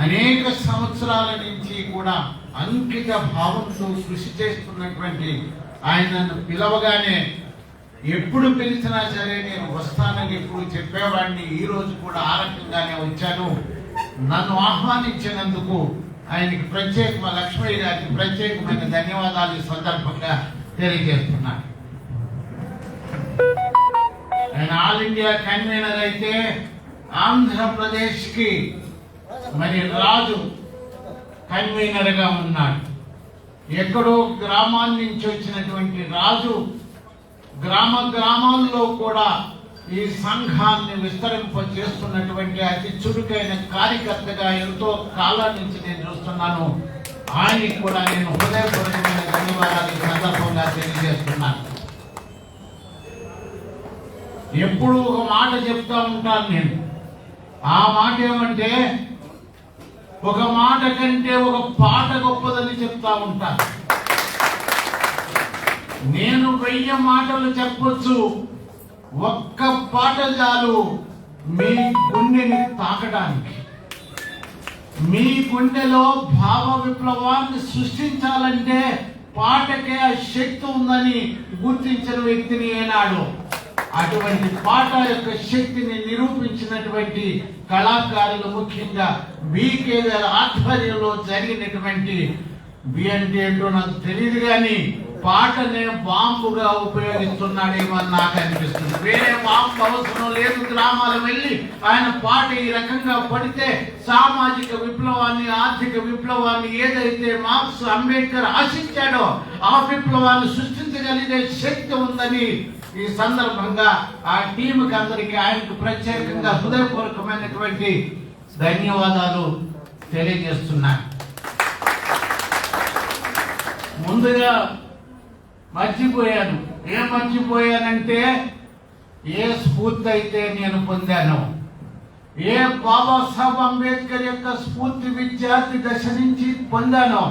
అనేక సంవత్సరాల నుంచి కూడా అంకిత భావంతో కృషి చేస్తున్నటువంటి ఆయన నన్ను పిలవగానే ఎప్పుడు పిలిచినా సరే నేను వస్తానని ఎప్పుడు చెప్పేవాడిని. ఈ రోజు కూడా ఆ రకంగానే వచ్చాను. నన్ను ఆహ్వానించినందుకు ఆయనకి లక్ష్మయ్య గారికి ప్రత్యేకమైన ధన్యవాదాలు ఈ సందర్భంగా తెలియజేస్తున్నాను. ఆయన ఆల్ ఇండియా కన్వీనర్ అయితే ఆంధ్రప్రదేశ్ కి మరి రాజు కన్వీనర్ గా ఉన్నాడు. ఎక్కడో గ్రామాల నుంచి వచ్చినటువంటి రాజు గ్రామాల్లో కూడా ఈ సంఘాన్ని విస్తరింప చేస్తున్నటువంటి అతి చురుకైన కార్యకర్తగా ఎంతో కాలం నుంచి నేను చూస్తున్నాను. ఆయనకి కూడా నేను హృదయపూర్వకమైన ధన్యవాదాలు ఈ సందర్భంగా తెలియజేస్తున్నాను. ఎప్పుడు ఒక మాట చెప్తా ఉంటాను నేను. ఆ మాట ఏమంటే, ఒక మాట కంటే ఒక పాట గొప్పదని చెప్తా ఉంటాను. నేను 1000 మాటలు చెప్పొచ్చు, ఒక్క పాట చాలు మీ గుండెని తాకడానికి. మీ గుండెలో భావ విప్లవాన్ని సృష్టించాలంటే పాటకే ఆ శక్తి ఉందని గుర్తించిన వ్యక్తిని ఏనాడు అటువంటి పాట యొక్క శక్తిని నిరూపించినటువంటి కళాకారులు, ముఖ్యంగా బీకే గారి ఆధ్వర్యంలో జరిగినటువంటి బి అంటే ఏంటో నాకు తెలియదు కానీ పాటనే బాంబుగా ఉపయోగిస్తున్నాడేమో అని నాకు అనిపిస్తుంది. వేరే బాంబు అవసరం లేదు. గ్రామాలు వెళ్ళి ఆయన పాట ఈ రకంగా పడితే సామాజిక విప్లవాన్ని, ఆర్థిక విప్లవాన్ని ఏదైతే మార్క్స్, అంబేద్కర్ ఆశించాడో ఆ విప్లవాన్ని సృష్టించగలిగే శక్తి ఉందని ఈ సందర్భంగా ఆ టీంకి అందరికీ ఆయనకు ప్రత్యేకంగా హృదయపూర్వకమైనటువంటి ధన్యవాదాలు తెలియజేస్తున్నాను. ముందుగా మర్చిపోయానంటే ఏ స్ఫూర్తి అయితే నేను పొందాను, ఏ బాబాసాహెబ్ అంబేద్కర్ యొక్క స్ఫూర్తి విద్యార్థి దశ నుంచి పొందాను,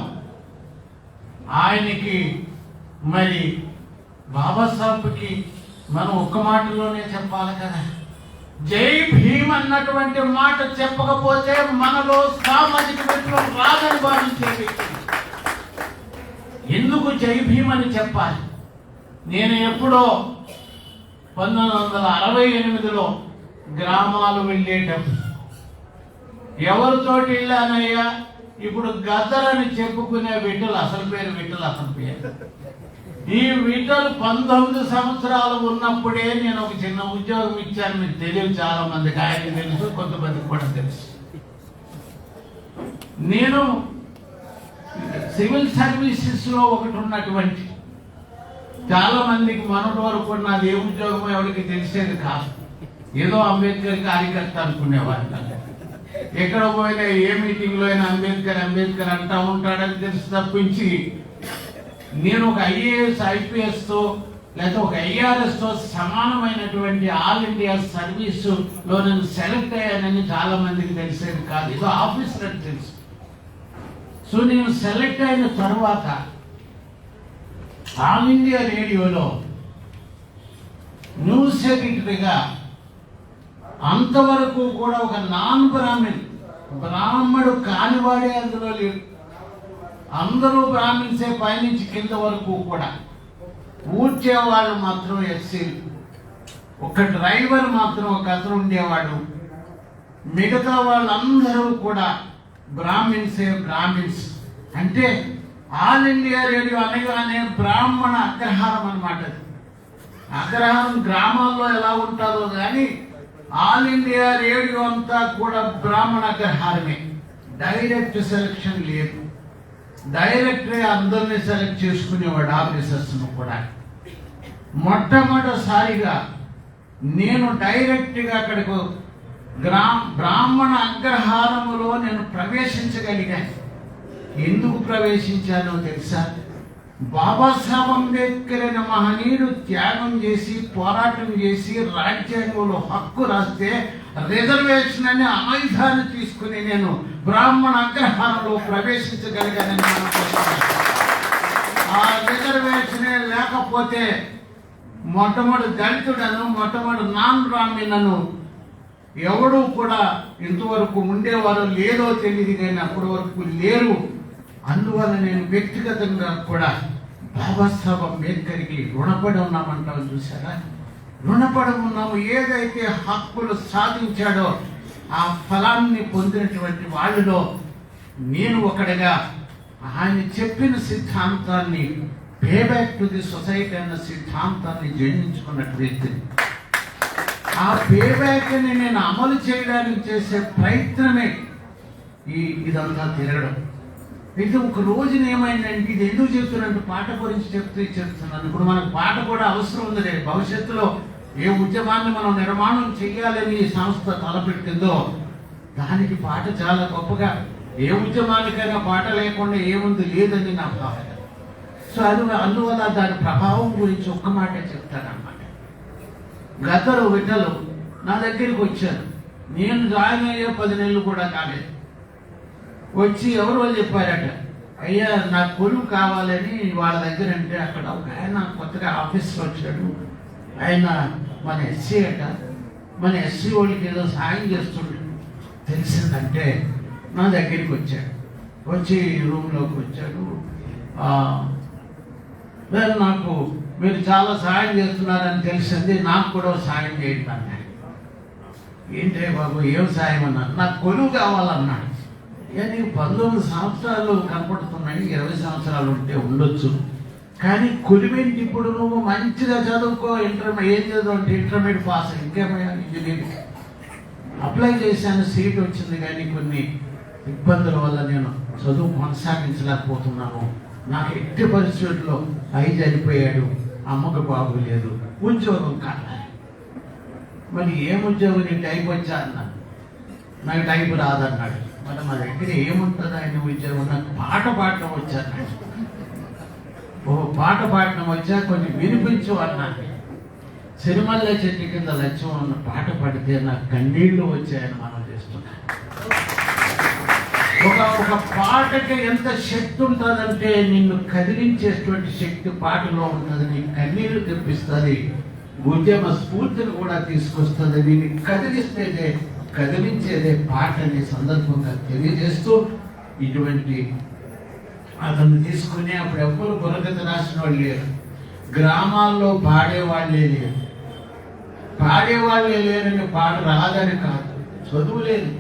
ఆయనకి మరి బాబాసాహెబ్కి మనం ఒక్క మాటలోనే చెప్పాలి కదా. జై భీమ్ అన్నటువంటి మాట చెప్పకపోతే మనలో సామాజిక విప్లవం రాదని భావించే వ్యక్తి. ఎందుకు జై భీమ్ అని చెప్పాలి? నేను ఎప్పుడో 1968లో గ్రామాలు వెళ్ళేటప్పుడు ఎవరితోటి వెళ్ళానయ్యా, ఇప్పుడు గద్దర్ అని చెప్పుకునే విఠల్, అసలు పేరు విఠల్, అసలు పేరు ఈ విఠల్ 19 సంవత్సరాలు ఉన్నప్పుడే నేను ఒక చిన్న ఉద్యోగం ఇచ్చాను. మీకు తెలియదు, చాలా మందికి ఆయనకి తెలుసు, కొంతమందికి కూడా తెలుసు. నేను సివిల్ సర్వీసెస్ లో ఒకటి ఉన్నటువంటి, చాలా మందికి మనటి వరకు నాది ఏ ఉద్యోగం ఎవరికి తెలిసేది కాదు. ఏదో అంబేద్కర్ కార్యకర్త అనుకునేవాళ్ళు. ఎక్కడ పోయినా ఏ మీటింగ్ లో అయినా అంబేద్కర్ అంటా ఉంటాడని తెలిసి తప్పించి నేను ఒక ఐఏఎస్, ఐపీఎస్ తో లేకపోతే ఒక ఐఆర్ఎస్ తో సమానమైనటువంటి ఆల్ ఇండియా సర్వీసు లో నేను సెలెక్ట్ అయ్యానని చాలా మందికి తెలిసేది కాదు. ఏదో ఆఫీసర్ అని తెలుసు. సో నేను సెలెక్ట్ అయిన తర్వాత ఆల్ ఇండియా రేడియోలో న్యూస్ సెక్రటరీగా అంతవరకు కూడా ఒక నాన్ బ్రాహ్మడు కానివాడే అందులో లేడు. అందరూ బ్రాహ్మిన్సే, పైనుంచి కింద వరకు కూడా. ఊడ్చేవాళ్ళు మాత్రం ఎస్సీ, ఒక డ్రైవర్ మాత్రం ఒక అతను ఉండేవాడు. మిగతా వాళ్ళందరూ కూడా బ్రాహ్మిన్స్. అంటే ఆల్ ఇండియా రేడియో అనగానే బ్రాహ్మణ అగ్రహారం అన్నమాట. అగ్రహారం గ్రామాల్లో ఎలా ఉంటుందో కానీ ఆల్ ఇండియా రేడియో అంతా కూడా బ్రాహ్మణ అగ్రహారమే. డైరెక్ట్ సెలక్షన్ లేదు. డైరెక్ట్గా అందరినీ సెలెక్ట్ చేసుకునేవాడు, ఆఫీసర్స్ కూడా. మొట్టమొదటిసారిగా నేను డైరెక్ట్గా అక్కడికి బ్రాహ్మణ అగ్రహారములో నేను ప్రవేశించగలిగాను. ఎందుకు ప్రవేశించానో తెలుసా? బాబాసాహెబ్ అంబేద్కర్ అనే మహనీయుడు త్యాగం చేసి, పోరాటం చేసి రాజ్యాంగంలో హక్కు రాస్తే రిజర్వేషన్ అనే ఆయుధాన్ని తీసుకుని నేను బ్రాహ్మణ అగ్రహారంలో ప్రవేశించగలిగానని. ఆ రిజర్వేషనే లేకపోతే మొట్టమొదటి దళితుడను, మొట్టమొదటి నాన్ బ్రాహ్మణులను ఎవడు కూడా ఇంతవరకు ఉండేవారు లేదో తెలియదు, కానీ అప్పటి వరకు లేరు. అందువల్ల నేను వ్యక్తిగతంగా కూడా బాబాసాహెబ్ అంబేద్కర్కి రుణపడి ఉన్నామంటావు. చూసారా, రుణపడి ఉన్నాము. ఏదైతే హక్కులు సాధించాడో ఆ ఫలాన్ని పొందినటువంటి వాళ్ళలో నేను ఒకటిగా ఆయన చెప్పిన సిద్ధాంతాన్ని, pay back to the society అన్న సిద్ధాంతాన్ని జయించుకున్నట్టు వ్యక్తిని. ఆ పే బ్యాక్ని నేను అమలు చేయడానికి చేసే ప్రయత్నమే ఇదంతా తిరగడం. అయితే ఒక రోజున ఏమైందంటే, ఇది ఎందుకు చెప్తున్నట్టు పాట గురించి చెప్తున్నాను. ఇప్పుడు మనకు పాట కూడా అవసరం ఉంది. భవిష్యత్తులో ఏ ఉద్యమాన్ని మనం నిర్మాణం చేయాలని ఈ సంస్థ తలపెట్టిందో దానికి పాట చాలా గొప్పగా, ఏ ఉద్యమానికైనా పాట లేకుండా ఏముంది లేదని నా భావన. సో అందువల్ల దాని ప్రభావం గురించి ఒక్క మాట చెప్తానన్నమాట. గద్దరు విఠలు నా దగ్గరికి వచ్చారు. నేను జాయిన్ అయ్యే 10 నెలలు కూడా కాలేదు. వచ్చి ఎవరో చెప్పారట, అయ్యా నాకు కొలువు కావాలని వాళ్ళ దగ్గర. అంటే అక్కడ ఒక ఆయన కొత్తగా ఆఫీస్లో వచ్చాడు. ఆయన మన ఎస్సీ అట. మన ఎస్సీ వాళ్ళకి ఏదో సాయం చేస్తుండే తెలిసిందంటే నా దగ్గరికి వచ్చాడు. వచ్చి రూమ్లోకి వచ్చాడు. నాకు మీరు చాలా సాయం చేస్తున్నారని తెలిసింది, నాకు కూడా సాయం చేయండి అన్నాడు. ఏంటే బాబు ఏం సాయం అన్నాడు. నాకు కొలువు కావాలన్నాడు. నీకు 19 సంవత్సరాలు కనపడుతున్నాయి, 20 సంవత్సరాలు ఉంటే ఉండొచ్చు, కానీ కొలివేంటి? ఇప్పుడు నువ్వు మంచిగా చదువుకో, ఏం చదువు అంటే ఇంటర్మీడియట్ పాస్, ఇంకేమైనా ఇంజనీరింగ్ అప్లై చేశాను, సీట్ వచ్చింది, కానీ కొన్ని ఇబ్బందుల వల్ల నేను చదువు కొనసాగించలేకపోతున్నాను. నాకు ఎట్టి పరిస్థితుల్లో అయి చనిపోయాడు, అమ్మకు బాగోలేదు, ఉద్యోగం కావాలి. మరి ఏం ఉద్యోగం? నీ టైప్ వచ్చా అన్నాను. నాకు టైప్ రాదన్నాడు. మరి మా దగ్గర ఏముంటుంది ఆయన ఉద్యోగం? నాకు పాట పాడటం వచ్చాను. పాట పాడటం వచ్చా, కొన్ని వినిపించు అన్నాను. సిరిమల్ల చెట్టు కింద లక్ష్యం ఉన్న పాట పాడితే నాకు కన్నీళ్లు వచ్చాయని మనం చేస్తున్నాం. ఒక పాటకి ఎంత శక్తి ఉంటుందంటే, నిన్ను కదిలించేటువంటి శక్తి పాటలో ఉంటుంది. నీకు కన్నీళ్లు తెప్పిస్తుంది, ఉద్యమ స్ఫూర్తిని కూడా తీసుకొస్తుంది. దీన్ని కదిలించేదే పాట అనే సందర్భంగా తెలియజేస్తూ, ఇటువంటి అతను తీసుకుని అప్పుడు ఎవ్వరు బుర్రకథ రాసిన వాళ్ళు లేరు, గ్రామాల్లో పాడేవాళ్ళే లేరు. పాడేవాళ్ళే లేరని పాట రాదని కాదు, చదువు లేదు,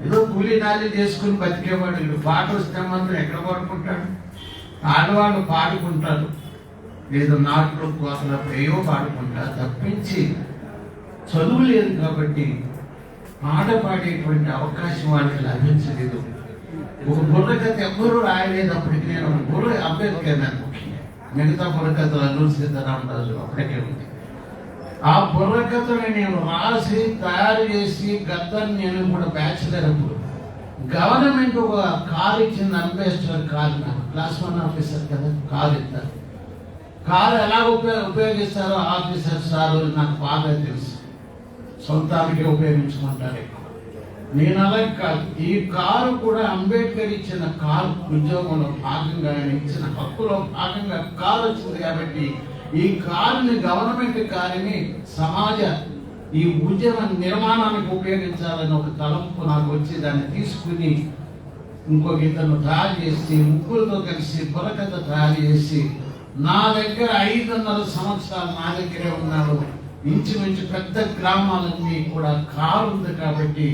ఏదో కూలీ నాలి చేసుకుని బతికేవాడు. వీడు పాట వస్తే మాత్రం ఎక్కడ పాడుకుంటాడు? ఆడవాళ్ళు పాడుకుంటారు, లేదా నాట్లు కోతలప్పుడు ఏవో పాడుకుంటారు తప్పించి చదువు లేదు. కాబట్టి పాట పాడేటువంటి అవకాశం వాళ్ళకి లభించలేదు. ఒక బుర్రకథ ఎవ్వరూ రాయలేదప్పటికి. నేను బుర్ర అంబేద్కర్ ముఖ్యంగా, మిగతా బుర్రకథలు అల్లూరి సీతారామరాజు అప్పటికే ఉంది. ఆ బుర్రకథని నేను రాసి తయారు చేసి గద్దర్ నేను కూడా బ్యాచిలర్ అప్పుడు గవర్నమెంట్ ఒక కారు ఇచ్చింది, అంబేద్కర్ కారు. నాకు క్లాస్ 1 ఆఫీసర్ కదా, కారు ఇస్తారు. కారు ఎలా ఉపయోగిస్తారో ఆఫీసర్ సార్ నాకు బాగా తెలుసు. సొంతానికి ఉపయోగించుకుంటారు ఎక్కువ. నేను అలాగే కాదు. ఈ కారు కూడా అంబేద్కర్ ఇచ్చిన కారు, ఉద్యోగంలో భాగంగా ఆయన ఇచ్చిన హక్కులో భాగంగా కారు వచ్చింది. కాబట్టి ఈ కారుని, గవర్నమెంట్ కారుని సమాజ ఈ ఉద్యమ నిర్మాణానికి ఉపయోగించాలని ఒక తలంపు నాకు వచ్చి, దాన్ని తీసుకుని ఇంకొక ఇతను తయారు చేసి, ముగ్గురుతో కలిసి బుర్రకథ తయారు చేసి, నా దగ్గర 5.5 సంవత్సరాలు నా దగ్గరే ఉన్నాడు. ఇంచుమించు పెద్ద గ్రామాలన్నీ కూడా కారు ఉంది కాబట్టి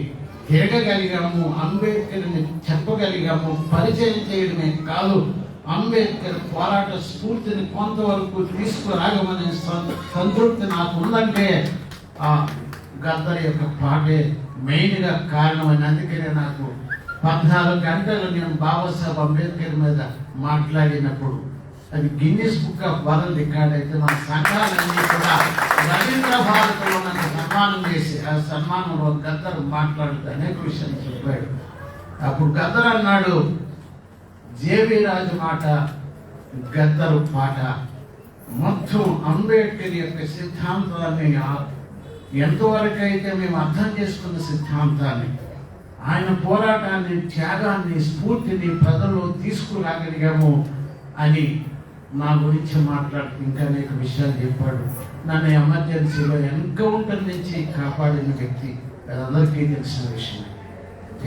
తిరగగలిగాము, అంబేద్కర్ని చెప్పగలిగాము. పరిచయం చేయడమే కాదు, అంబేద్కర్ పోరాట స్ఫూర్తిని కొంతవరకు తీసుకురాగమనే సంతృప్తి నాకు ఉందంటే ఆ గద్దర్ యొక్క పాటే మెయిన్గా కారణమని. అందుకనే నాకు 14 గంటలు నేను బాబాసాహెబ్ అంబేద్కర్ మీద మాట్లాడినప్పుడు అది Guinness book of world record అయితే, మన సంఘాలన్నీ కూడా రవీంద్ర భారతిలో నన్ను సన్మానం చేసి, ఆ సన్మానంలో గద్దర్ మాట్లాడుతూ అనేక విషయాలు చెప్పాడు. అప్పుడు గద్దర్ అన్నాడు, జేబీ రాజు మాట, గద్దరు పాట మొత్తం అంబేద్కర్ యొక్క సిద్ధాంతాన్ని ఎంతవరకు అయితే మేము అర్థం చేసుకున్న సిద్ధాంతాన్ని, ఆయన పోరాటాన్ని, త్యాగాన్ని, స్ఫూర్తిని ప్రజల్లో తీసుకురాగలిగాము అని నా గురించి మాట్లాడుతూ ఇంకా అనేక విషయాలు చెప్పాడు. నన్ను ఎమర్జెన్సీలో ఎన్కౌంటర్ నుంచి కాపాడిన వ్యక్తి, అది అందరికీ తెలిసిన విషయం.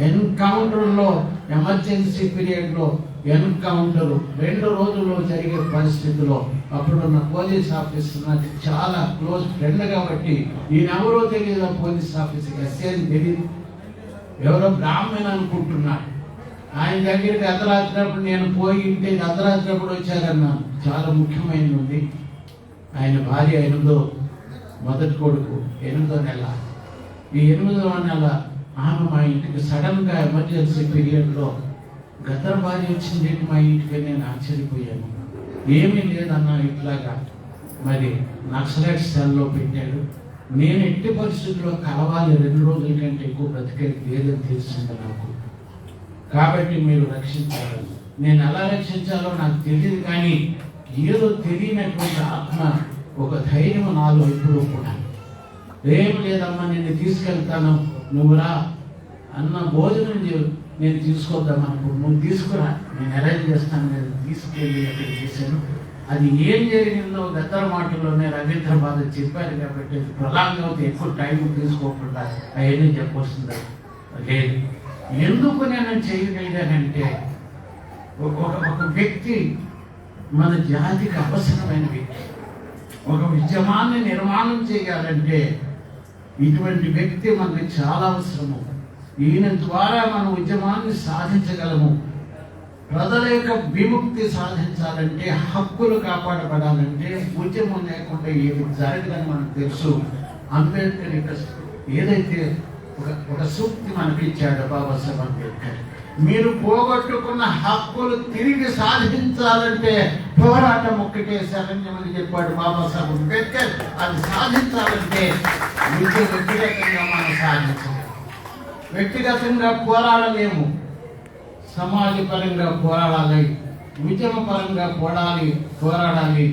ఎన్కౌంటర్లో ఎమర్జెన్సీ పీరియడ్లో ఎన్కౌంటర్ 2 రోజుల్లో జరిగే పరిస్థితిలో అప్పుడున్న పోలీస్ ఆఫీసర్ నాకు చాలా క్లోజ్ ఫ్రెండ్ కాబట్టి ఈయనెవరో తెలియదు. పోలీస్ ఆఫీసర్ ఎస్ఐ తెలియదు, ఎవరో బ్రాహ్మణ అనుకుంటున్నాడు. ఆయన దగ్గరికి అర్ధరాత్రినప్పుడు నేను పోయి ఇంటికి అర్ధరాత్రినప్పుడు వచ్చారన్నాను. చాలా ముఖ్యమైనది ఉంది. ఆయన భార్య 8వ మొదటి కొడుకు 8వ నెల. ఈ 8వ నెల ఆమె మా ఇంటికి సడన్గా ఎమర్జెన్సీ పీరియడ్లో గద్దర్ భార్య వచ్చింది మా ఇంటికి. నేను ఆశ్చర్యపోయాను. ఏమీ లేదన్నా, ఇట్లాగా మరి నక్సలైట్ సెల్లో పెట్టాడు. నేను ఎట్టి పరిస్థితుల్లో కలవాలి, 2 రోజుల కంటే ఎక్కువ బ్రతికేది లేదని తెలిసింది నాకు. కాబట్టి మీరు రక్షించాలి. నేను ఎలా రక్షించాలో నాకు తెలియదు, కానీ ఏదో తెలియనటువంటి ఆత్మ, ఒక ధైర్యం నాలో ఎప్పుడూ కూడా. ఏం లేదమ్మా, నేను తీసుకెళ్తాను, నువ్వు రా అన్న భోజనం నేను తీసుకొద్దామనుకో, నువ్వు తీసుకురా, నేను అరేంజ్ చేస్తాను. నేను తీసుకెళ్ళి అక్కడ చేశాను. అది ఏం జరిగిందో గద్దర్ మాటలోనే రవీంద్ర బాధ చెప్పారు కాబట్టి ప్రలాంగ్ అవుతే ఎక్కువ టైం తీసుకోకుండా అవన్నీ చెప్పొస్తుంది లేదు. ఎందుకు నేను చేయగలిగానంటే, ఒక వ్యక్తి మన జాతికి అవసరమైన వ్యక్తి, ఒక ఉద్యమాన్ని నిర్మాణం చేయాలంటే ఇటువంటి వ్యక్తి మనకి చాలా అవసరము. ఈయన ద్వారా మన ఉద్యమాన్ని సాధించగలము. ప్రజల యొక్క విముక్తి సాధించాలంటే, హక్కులు కాపాడబడాలంటే ఉద్యమం లేకుండా ఏమి జరగదని మనకు తెలుసు. అంబేద్కర్ యొక్క ఏదైతే ఒక సూక్తి మనకి ఇచ్చాడు బాబాసాహెబ్ అంబేద్కర్, మీరు పోగొట్టుకున్న హక్కులు తిరిగి సాధించాలంటే పోరాటం ఒక్కటే శరణ్యం అని చెప్పాడు బాబాసాహెబ్ అంబేద్కర్. అది సాధించాలంటే వ్యక్తిగతంగా మనం సాధించాలి. వ్యక్తిగతంగా పోరాడలేము, సమాజపరంగా పోరాడాలి, ఉద్యమ పరంగా పోరాడాలి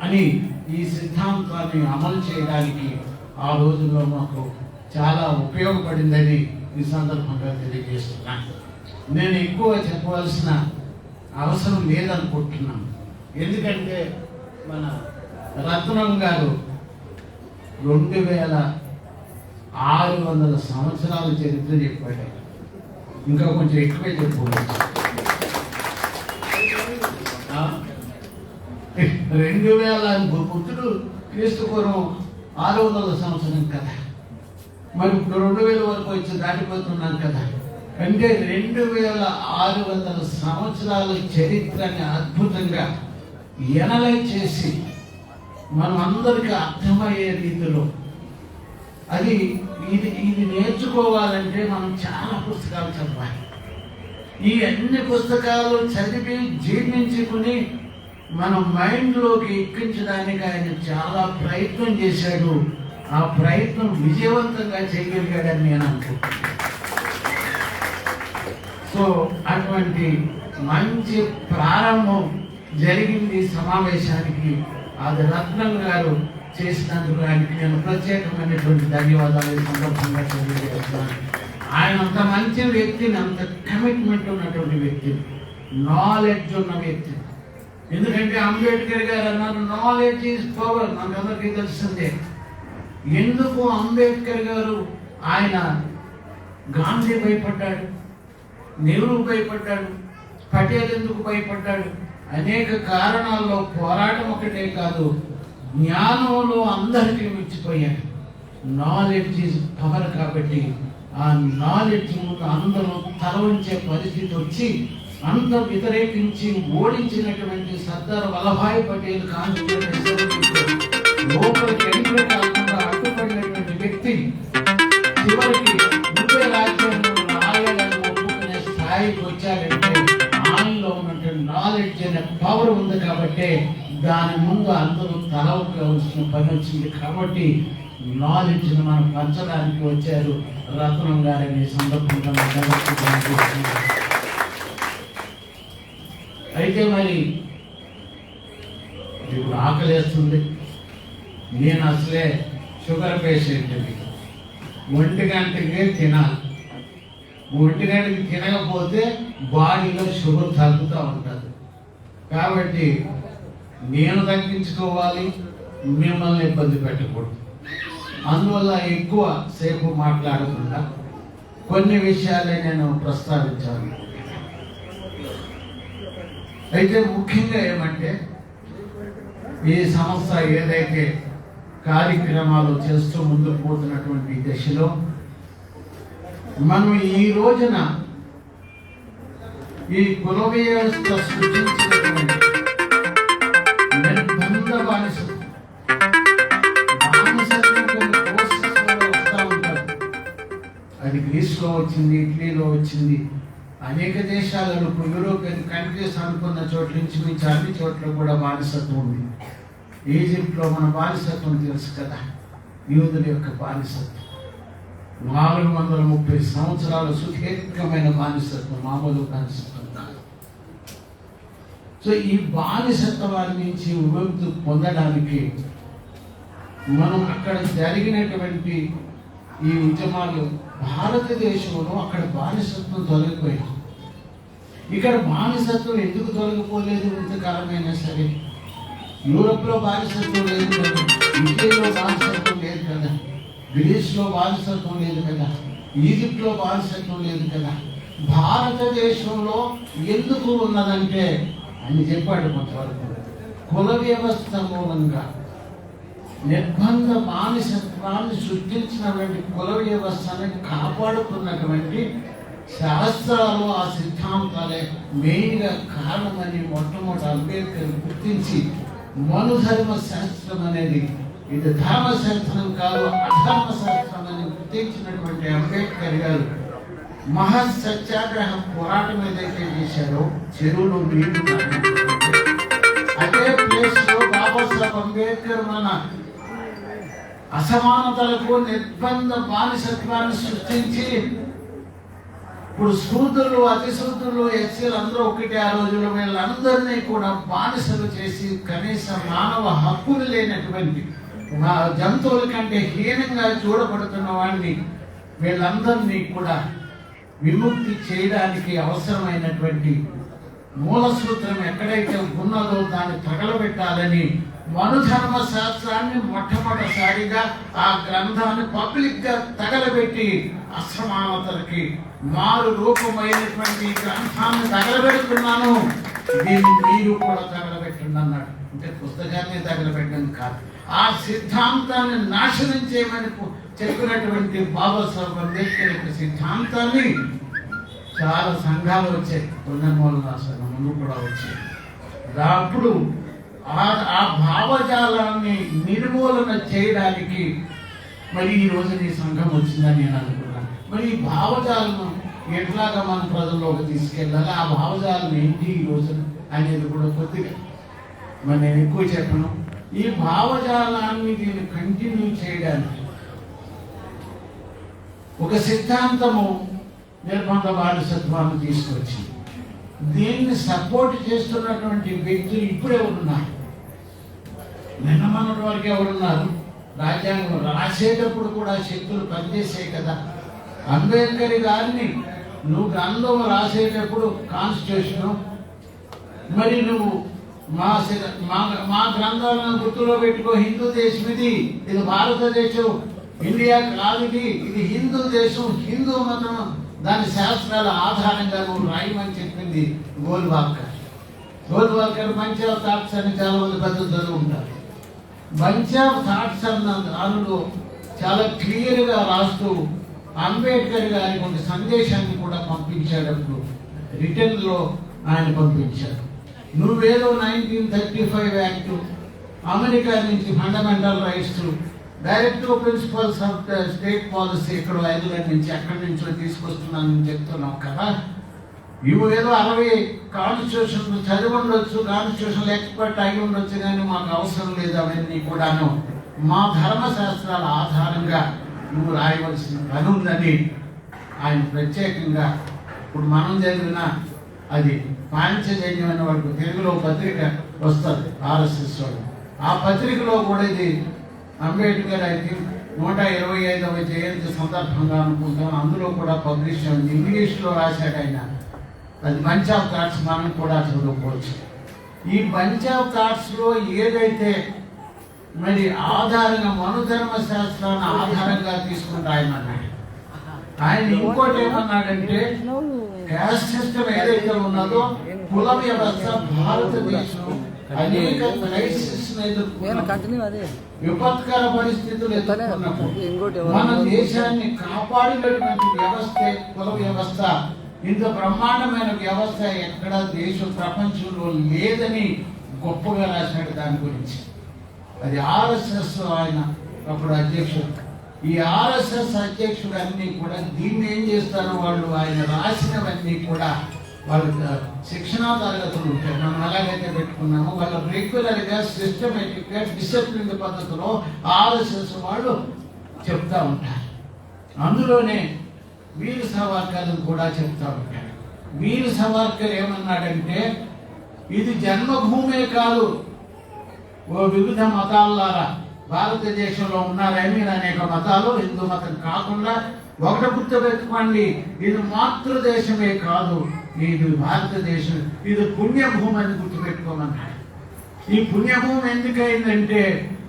అని ఈ సిద్ధాంతాన్ని అమలు చేయడానికి ఆ రోజుల్లో మాకు చాలా ఉపయోగపడిందని ఈ సందర్భంగా తెలియజేస్తున్నాను. నేను ఎక్కువ చెప్పవలసిన అవసరం లేదనుకుంటున్నాను. ఎందుకంటే మన రత్నం గారు 2600 సంవత్సరాల చరిత్ర చెప్పాడు. ఇంకా కొంచెం ఎక్కువే చెప్పుకోవచ్చు. 2000 పుత్రుడు క్రీస్తు పూర్వం 600 సంవత్సరం కదా, మరి ఇప్పుడు 2000 వరకు వచ్చి దాటిపోతున్నాం కదా. అంటే 2600 సంవత్సరాల చరిత్రని అద్భుతంగా ఎనలైజ్ చేసి మనం అందరికీ అర్థమయ్యే రీతిలో ఇది నేర్చుకోవాలంటే మనం చాలా పుస్తకాలు చదవాలి. ఈ అన్ని పుస్తకాలు చదివి జీర్ణించుకుని మన మైండ్లోకి ఎక్కించడానికి ఆయన చాలా ప్రయత్నం చేశాడు. ఆ ప్రయత్నం విజయవంతంగా చేయగలిగాడని నేను అనుకుంటున్నాను. సో అటువంటి మంచి ప్రారంభం జరిగింది సమావేశానికి. అది రత్నం గారు చేసినందుకు ఆయనకి నేను ప్రత్యేకమైనటువంటి ధన్యవాదాలు ఈ సందర్భంగా తెలియజేస్తున్నాను. ఆయన అంత మంచి వ్యక్తిని, అంత కమిట్మెంట్ ఉన్నటువంటి వ్యక్తిని, నాలెడ్జ్ ఉన్న వ్యక్తి. ఎందుకంటే అంబేద్కర్ గారు అన్నారు, నాలెడ్జ్ ఈజ్ పవర్. మనకందరికీ తెలిసిందే. ఎందుకు అంబేద్కర్ గారు, ఆయన గాంధీ భయపడ్డాడు, నెహ్రూ భయపడ్డాడు, పటేల్ ఎందుకు భయపడ్డాడు? అనేక కారణాల్లో పోరాటం ఒకటే కాదు, జ్ఞానంలో అందరికీ మించిపోయాడు. Knowledge is power. కాబట్టి ఆ నాలెడ్జ్ ముందు అందరూ తల వంచే పరిస్థితి వచ్చి అంత వ్యతిరేకించి ఓడించినటువంటి సర్దార్ వల్లభాయ్ పటేల్ లోపలికి ఎంట్రీ కాకుండా అడ్డుపడినటువంటి వ్యక్తి చివరికి ముందే రాజ్యాంగం రాయాలని ఒప్పుకునే స్థాయికి వచ్చాడంటే ఆయనలో ఉన్నటువంటి నాలెడ్జ్ అనే పవర్ ఉంది. కాబట్టి దాని ముందు అందరూ తలవలసిన పని వచ్చింది. కాబట్టి నాలెడ్జ్ని మనం పంచడానికి వచ్చారు రత్నం గారని సందర్భంగా. అయితే మరి ఇప్పుడు ఆకలేస్తుంది. నేను అసలే షుగర్ పేషెంట్ని, 1 గంటకే తినాలి. 1 గంటకి తినకపోతే బాడీలో షుగర్ తగ్గుతూ ఉంటుంది. కాబట్టి నేను తగ్గించుకోవాలి, మిమ్మల్ని ఇబ్బంది పెట్టకూడదు. అందువల్ల ఎక్కువ సేపు మాట్లాడకుండా కొన్ని విషయాలే నేను ప్రస్తావించాను. అయితే ముఖ్యంగా ఏమంటే, ఈ సంస్థ ఏదైతే కార్యక్రమాలు చేస్తూ ముందుకు పోతున్నటువంటి దశలో మనం ఈ రోజున ఈ కుల వ్యవస్థ సృష్టించినటువంటి నిర్బంధ బానిసత్వం కొన్ని కోర్సెస్లో వస్తూ ఉంటారు. అది గ్రీస్లో వచ్చింది, ఇటలీలో వచ్చింది, అనేక దేశాలలో యూరోపియన్ కంట్రీస్ అనుకున్న చోట్ల నుంచి మించి అన్ని చోట్ల కూడా బానిసత్వం ఉంది. ఈజిప్ట్లో మన బానిసత్వం తెలుసు కదా, యూదుల యొక్క బానిసత్వం 430 సంవత్సరాలు సుదీర్ఘమైన బానిసత్వం, మామూలు బానిసత్వం కాదు. సో ఈ బానిసత్వాల నుంచి విముక్తి పొందడానికి మనం అక్కడ జరిగినటువంటి ఈ ఉద్యమాలు భారతదేశంలో అక్కడ బానిసత్వం తొలగిపోయింది. ఇక్కడ బానిసత్వం ఎందుకు తొలగిపోలేదు? ఇంతకాలమైనా సరే యూరోప్లో బానిసత్వం లేదు కదా, ఇటలీలో బానిసత్వం లేదు కదా, గ్రీస్లో బానిసత్వం లేదు కదా, ఈజిప్ట్లో బానిసత్వం లేదు కదా. భారతదేశంలో ఎందుకు ఉన్నదంటే అని చెప్పాడు కొంతవరకు. కుల వ్యవస్థ మూలంగా నిర్బంధ బానిసత్వాన్ని సృష్టించినటువంటి కుల వ్యవస్థని కాపాడుతున్నటువంటి శాస్త్రాలు, ఆ సిద్ధాంతాలే మెయిన్గా కారణమని మొట్టమొదటి అంబేద్కర్ గుర్తించి మనుధర్మ శాస్త్రం అనేది ఇది ధర్మశాస్త్రం కాదు, అధర్మ శాస్త్రం అని గుర్తించినటువంటి అంబేద్కర్ గారు మహాసత్యాగ్రహ పోరాటం ఏదైతే చేశారో, చెరువులు నీళ్లు అదే ప్లేస్ లో బాబాసాహెబ్ అంబేద్కర్ మన అసమానతలకు నిర్బంధ బానిసత్వాన్ని సృష్టించి ఇప్పుడు శూద్రులు, అతిశూద్రులు, ఎస్సీలు అందరూ ఒకటి ఆ రోజుల్లో వీళ్ళందరినీ కూడా బానిసలు చేసి కనీస మానవ హక్కులు లేనటువంటి జంతువుల కంటే హీనంగా చూడబడుతున్న వాడిని వీళ్ళందరినీ కూడా విముక్తి చేయడానికి అవసరమైనటువంటి మూల సూత్రం ఎక్కడైతే ఉన్నదో దాన్ని తగలబెట్టాలని మనుధర్మ శాస్త్రాన్ని మొట్టమొదటిసారిగా ఆ గ్రంథాన్ని పబ్లిక్ గా తగలబెట్టి అసమానతలకి మారు రూపమైనటువంటి గ్రంథాన్ని తగలబెడుతున్నాను, దీన్ని మీరు కూడా తగలబెట్టండి అన్నాడు. అంటే పుస్తకాన్ని తగలబెట్టండి కాదు, ఆ సిద్ధాంతాన్ని నాశనం చేయమని చెప్పినటువంటి బాబాసాహెబ్ అంబేద్కర్ యొక్క సిద్ధాంతాన్ని చాలా సంఘాలు వచ్చాయి, పుణ్యమూలన సంఘములు కూడా వచ్చాయి. అప్పుడు ఆ భావజాలాన్ని నిర్మూలన చేయడానికి మరి ఈ రోజు ఈ సంఘం వచ్చిందని నేను అనుకున్నాను. మరి ఈ భావజాలను ఎట్లాగా మన ప్రజల్లోకి తీసుకెళ్ళాలి, ఆ భావజాలం ఏంటి ఈ రోజు అనేది కూడా కొద్దిగా మరి నేను ఎక్కువ చెప్పను. ఈ భావజాలాన్ని దీన్ని కంటిన్యూ చేయడానికి ఒక సిద్ధాంతము నిర్బంధ బానిసత్వాన్ని తీసుకొచ్చి దీన్ని సపోర్ట్ చేస్తున్నటువంటి వ్యక్తులు ఇప్పుడే ఉన్నారు. నిన్న మొన్నటి వరకు ఎవరున్నారు? రాజ్యాంగం రాసేటప్పుడు కూడా శక్తులు పనిచేసాయి కదా. అంబేద్కర్ గారిని నువ్వు గ్రంథం రాసేటప్పుడు కాన్స్టిట్యూషన్ మరి నువ్వు మా గ్రంథాలను గుర్తులో పెట్టుకో, హిందూ దేశం ఇది భారతదేశం, ఇండియా కాదు, ఇది హిందూ దేశం, హిందూ మతం, దాని శాస్త్రాల ఆధారంగా నువ్వు రాయమని చెప్పింది Golwalkar. Golwalkar bunch of thoughts అని చాలా మంది పెద్ద చదువుకుంటారు. బంచ్ ఆఫ్ థాట్స్ అన్న దానిలో చాలా క్లియర్గా రాస్తూ అంబేద్కర్ గారికి ఒక సందేశాన్ని కూడా పంపించేటప్పుడు రిటర్న్లో ఆయన పంపించారు. నువ్వేదో 1935 యాక్ట్, అమెరికా నుంచి fundamental rights, directive principles of the state policy ఇక్కడ ఐర్లాండ్ నుంచి అక్కడి నుంచో తీసుకొస్తున్నానని చెప్తున్నావు కదా. ఇవి ఏదో 60 కాన్స్టిట్యూషన్ చదివి ఉండొచ్చు, కాన్స్టిట్యూషన్ ఎక్స్పర్ట్ అయి ఉండొచ్చు, కానీ మాకు అవసరం లేదు అవన్నీ కూడాను. మా ధర్మశాస్త్రాల ఆధారంగా నువ్వు రాయవలసిన పని ఉందని ఆయన ప్రత్యేకంగా ఇప్పుడు మనం చదివిన అది పాంచజన్యం అనే వాడికి తెలుగులో పత్రిక వస్తుంది, ఆర్ఎస్ఎస్ వాడు. ఆ పత్రికలో కూడా ఇది అంబేద్కర్ అయితే 125వ జయంతి సందర్భంగా అనుకుంటాం, అందులో కూడా పబ్లిష్ అయింది. ఇంగ్లీష్లో రాశాడు ఆయన. అది బంచ్ ఆఫ్ థాట్స్ మనం కూడా చదువుకోవచ్చు. ఈ బంచ్ ఆఫ్ థాట్స్లో ఏదైతే మరి ఆధారంగా మనుధర్మ శాస్త్రాన్ని ఆధారంగా తీసుకుని రాయమన్నాడు. ఆయన ఇంకోటి ఏమన్నాడంటే క్యాస్ట్ సిస్టమ్ ఏదైతే ఉన్నదో కుల వ్యవస్థ భారతదేశం అనేక క్రైసిస్ విపత్కర పరిస్థితులు ఎదుర్కొన్నప్పుడు మన దేశాన్ని కాపాడినటువంటి వ్యవస్థ కుల వ్యవస్థ. ఇంత బ్రహ్మాండమైన వ్యవస్థ ఎక్కడ దేశం ప్రపంచంలో లేదని గొప్పగా రాశాడు దాని గురించి. అది ఆర్ఎస్ఎస్ ఆయన అప్పుడు అధ్యక్షుడు. ఈ ఆర్ఎస్ఎస్ అధ్యక్షుడు అన్ని కూడా దీన్ని ఏం చేస్తారు, వాళ్ళు ఆయన రాసినవన్నీ కూడా వాళ్ళ శిక్షణా తరగతులు ఉంటాయి. మనం ఎలాగైతే పెట్టుకున్నామో వాళ్ళు రెగ్యులర్ గా సిస్టమేటిక్ గా డిసిప్లిన్ పద్ధతిలో ఆర్ఎస్ఎస్ వాళ్ళు చెప్తా ఉంటారు. అందులోనే వీర్ సావర్కర్ కూడా చెప్తా ఉంటాడు. వీర్ సావర్కర్ ఏమన్నాడంటే ఇది జన్మభూమే కాదు, ఓ వివిధ మతాలారా భారతదేశంలో ఉన్నారని మీరు అనేక మతాలు, హిందూ మతం కాకుండా ఒకటి గుర్తుపెట్టుకోండి, ఇది మాతృదేశమే కాదు, ఇది భారతదేశం, ఇది పుణ్యభూమి అని గుర్తుపెట్టుకోమన్నాడు. ఈ పుణ్యభూమి ఎందుకైందంటే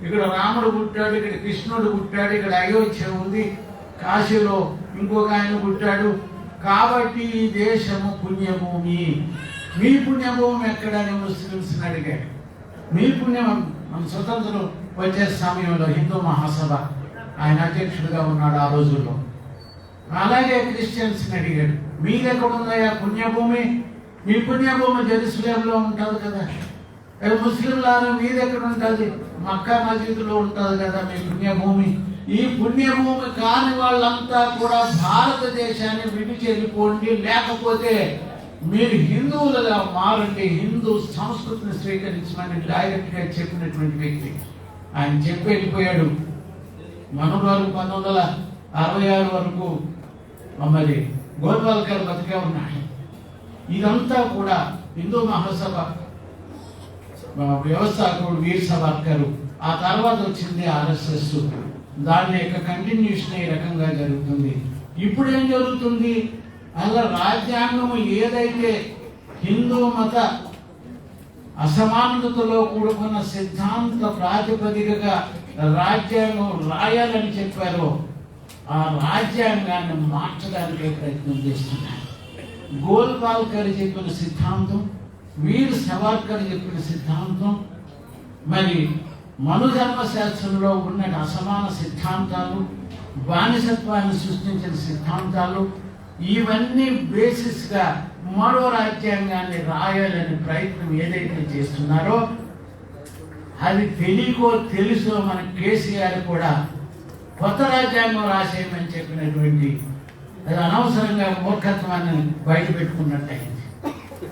ఇక్కడ రాముడు పుట్టాడు, ఇక్కడ కృష్ణుడు పుట్టాడు, ఇక్కడ అయోధ్య ఉంది, కాశీలో ఇంకొక ఆయన పుట్టాడు, కాబట్టి ఈ దేశము పుణ్యభూమి. మీ పుణ్యభూమి ఎక్కడని ముస్లింస్ అడిగాడు. మీ పుణ్యం మన స్వతంత్రం వచ్చే సమయంలో హిందూ మహాసభ ఆయన అధ్యక్షుడిగా ఉన్నాడు ఆ రోజుల్లో. అలాగే క్రిస్టియన్స్ అడిగాడు, మీరెక్కడున్నాయా పుణ్యభూమి? మీ పుణ్యభూమి జెరూసలేంలో ఉంటుంది కదా. ముస్లింలారా మీరెక్కడ ఉంటుంది? మక్కా మసీదులో ఉంటుంది కదా మీ పుణ్యభూమి. ఈ పుణ్యభూమి కాని వాళ్ళంతా కూడా భారతదేశాన్ని విడిచి వెళ్ళిపోండి, లేకపోతే మీరు హిందువులుగా మారండి, హిందూ సంస్కృతిని స్వీకరించమని డైరెక్ట్ గా చెప్పినటువంటి వ్యక్తి. ఆయన చెప్పి వెళ్ళిపోయాడు. మనోహర్ గారు 1966 వరకు మరి గోల్వాల్కర్ బతికే ఉన్నాడు. ఇదంతా కూడా హిందూ మహాసభ వ్యవస్థాపకుడు వీర్ సావర్కర్. ఆ తర్వాత వచ్చింది ఆర్ఎస్ఎస్. దాని యొక్క కంటిన్యూషన్ ఈ రకంగా జరుగుతుంది. ఇప్పుడు ఏం జరుగుతుంది, అలా రాజ్యాంగము ఏదైతే హిందూ మత అసమానతలో కూడుకున్న సిద్ధాంత ప్రాతిపదికగా రాజ్యాంగం రాయాలని చెప్పారో ఆ రాజ్యాంగాన్ని మార్చడానికి ప్రయత్నం చేస్తున్నారు. గోల్వాల్కర్ చెప్పిన సిద్ధాంతం, వీర్ సావర్కర్ చెప్పిన సిద్ధాంతం, మరి మనుధర్మ శాస్త్రంలో ఉన్న అసమాన సిద్ధాంతాలు, బానిసత్వాన్ని సృష్టించిన సిద్ధాంతాలు, ఇవన్నీ బేసిస్ గా మరో రాజ్యాంగాన్ని రాయాలని ప్రయత్నం ఏదైతే చేస్తున్నారో అది తెలియకో తెలుసో మన కేసీఆర్ కూడా కొత్త రాజ్యాంగం రాసేయమని చెప్పినటువంటి అది అనవసరంగా మూర్ఖత్వాన్ని బయట పెట్టుకున్నట్టయింది.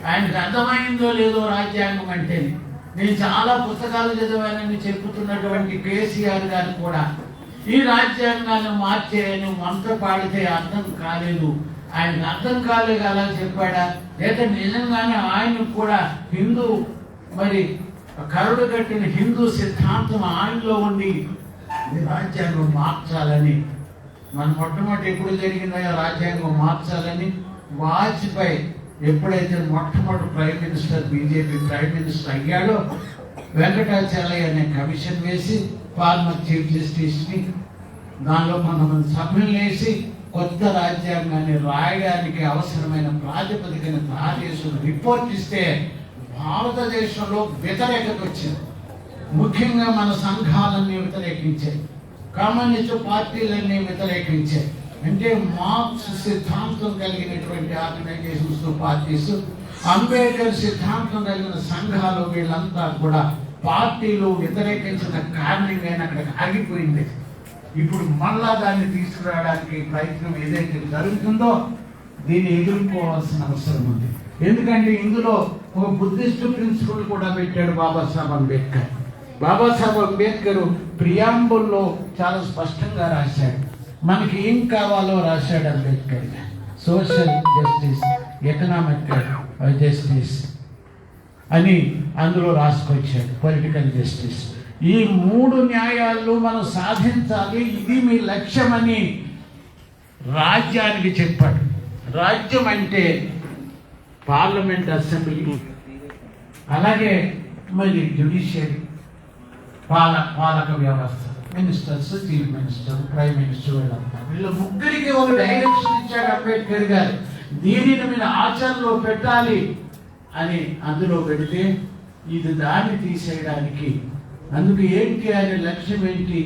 ఆయనకు అర్థమైందో లేదో రాజ్యాంగం అంటే. నేను చాలా పుస్తకాలు చదివానని చెప్పుతున్నటువంటి కేసీఆర్ గారు కూడా ఈ రాజ్యాంగాన్ని మార్చేయని వంత పాడితే అర్థం కాలేదు. ఆయనకు అర్థం కాలేదు అలా చెప్పాడా, లేదా నిజంగానే ఆయన కూడా హిందూ మరి కరుడు కట్టిన హిందూ సిద్ధాంతం ఆయనలో ఉండి రాజ్యాంగం మార్చాలని మన మొట్టమొదటి ఎప్పుడు జరిగిందో రాజ్యాంగం మార్చాలని వాజ్పేయి ఎప్పుడైతే మొట్టమొదటి prime minister BJP prime minister అయ్యాడో వెంకటాచలయ్య అనే కమిషన్ వేసి ఫార్మర్ చీఫ్ జస్టిస్ ని దానిలో కొంతమంది సభ్యులు వేసి కొత్త రాజ్యాంగాన్ని రాయడానికి అవసరమైన ప్రాతిపదికను తయారు చేసి రిపోర్ట్ ఇస్తే భారతదేశంలో వ్యతిరేకత వచ్చింది. ముఖ్యంగా మన సంఘాలన్నీ వ్యతిరేకించాయి, కమ్యూనిస్టు పార్టీలన్నీ వ్యతిరేకించాయి. అంటే మార్క్స్ సిద్ధాంతం కలిగినటువంటి ఆర్గనైజేషన్స్ పార్టీస్, అంబేద్కర్ సిద్ధాంతం కలిగిన సంఘాలు, వీళ్ళంతా కూడా పార్టీలు వ్యతిరేకించిన కారణంగా అక్కడికి ఆగిపోయింది. ఇప్పుడు మళ్ళా దాన్ని తీసుకురావడానికి ప్రయత్నం ఏదైతే జరుగుతుందో దీన్ని ఎదుర్కోవాల్సిన అవసరం ఉంది. ఎందుకంటే ఇందులో ఒక బుద్ధిస్ట్ ప్రిన్సిపల్ కూడా పెట్టాడు బాబాసాహెబ్ అంబేద్కర్. బాబాసాహెబ్ అంబేద్కర్ ప్రియాంబుల్లో చాలా స్పష్టంగా రాశాడు, మనకి ఏం కావాలో రాశాడు Ambedkar. Social justice, economic justice అని అందులో రాసుకొచ్చాడు, పొలిటికల్ జస్టిస్. ఈ 3 న్యాయాలు మనం సాధించాలి, ఇది మీ లక్ష్యమని రాజ్యానికి చెప్పాడు. రాజ్యం అంటే పార్లమెంట్, అసెంబ్లీ, అలాగే మరి జ్యుడిషియరీ, పాలక వ్యవస్థ, ministers, chief minister, prime minister, వీళ్ళ ముగ్గురికి ఒక డైరెక్షన్ ఇచ్చాడు అంబేద్కర్ గారు. దీనిని మీరు ఆచరణలో పెట్టాలి అని అందులో పెడితే ఇది దాన్ని తీసేయడానికి. అందుకు ఏంటి ఆయన లక్ష్యం ఏంటి?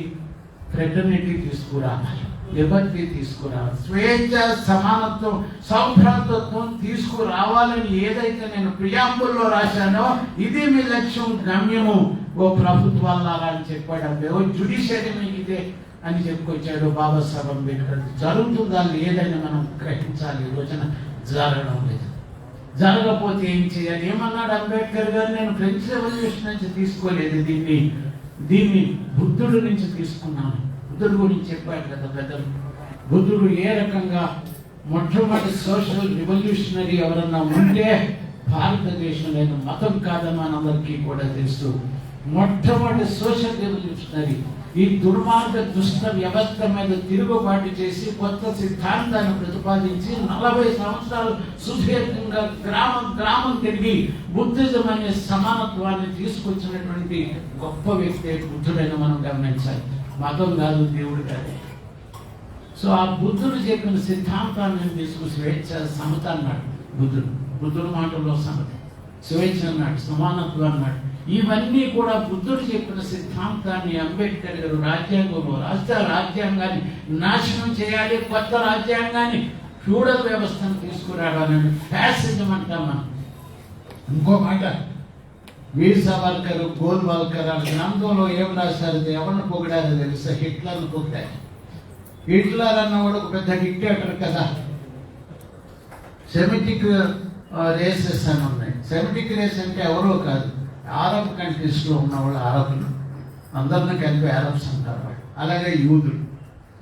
ఫ్రెటర్నిటీ తీసుకురావాలి, లిబర్టీ తీసుకురావాలి, స్వేచ్ఛ, సమానత్వం, సౌభ్రాతత్వం తీసుకురావాలని ఏదైతే నేను ప్రియాంబుల్లో రాశానో ఇది మీ లక్ష్యం, గమ్యము ఓ ప్రభుత్వాలారా అని చెప్పాడు. ఓ జ్యుడిషియరీ మీకు ఇదే అని చెప్పుకొచ్చాడు బాబాసాహెబ్ అంబేద్కర్. జరుగుతుందా లేదని మనం గ్రహించాలి. ఈ రోజున జరగడం లేదు. జరగకపోతే ఏం చేయాలి? ఏమన్నాడు అంబేద్కర్ గారు? నేను ఫ్రెంచ్ రెవల్యూషన్ నుంచి తీసుకోలేదు, దీన్ని బుద్ధుడి నుంచి తీసుకున్నాను. బుద్ధుడు గురించి చెప్పాడు కదా పెద్దలు. బుద్ధుడు ఏ రకంగా మొట్టమొదటి సోషల్ రివల్యూషనరీ ఎవరన్నా ఉంటే భారతదేశంలో మతం కాదని మనందరికీ కూడా తెలుసు. మొట్టమొదటి సోషల్ రివల్యూషనరీ ఈ దుర్మార్గ దుష్ట వ్యవస్థ మీద తిరుగుబాటు చేసి కొత్త సిద్ధాంతాన్ని ప్రతిపాదించి 40 సంవత్సరాలు సుదీర్ఘంగా గ్రామం తిరిగి బుద్ధిజం అనే సమానత్వాన్ని తీసుకొచ్చినటువంటి గొప్ప వ్యక్తి బుద్ధుడైన మనం గమనించాలి. మతం కాదు, దేవుడు కాదు. సో ఆ బుద్ధుడు చెప్పిన సిద్ధాంతాన్ని తీసుకు స్వేచ్ఛ, సమత అన్నాడు బుద్ధుడు మాటల్లో సమత, స్వేచ్ఛ అన్నాడు, సమానత్వం అన్నాడు. ఇవన్నీ కూడా బుద్ధుడు చెప్పిన సిద్ధాంతాన్ని అంబేద్కర్ గారు రాజ్యాంగంలో రాజ్యాంగాన్ని నాశనం చేయాలి, కొత్త రాజ్యాంగాన్ని, ఫ్యూడల్ వ్యవస్థను తీసుకురావాలని ఫ్యాసిజం అంటాం మనం. ఇంకో మాట, వీర్ సావర్కర్, గోల్వాల్కర్ ఆ గ్రంథంలో ఏం రాశారు? ఎవరిని పొగిడారో తెలుసా? హిట్లర్ను పొగిడారు. హిట్లర్ అన్నవాడు ఒక పెద్ద డిక్టేటర్ కదా. సెమిటిక్ రేసెస్ అని ఉన్నాయి. సెమిటిక్ రేస్ అంటే ఎవరో కాదు, అరబ్ కంట్రీస్లో ఉన్నవాళ్ళు, అరబులు అందరిని కలిపి అరబ్స్ అంటారు. అలాగే యూదులు,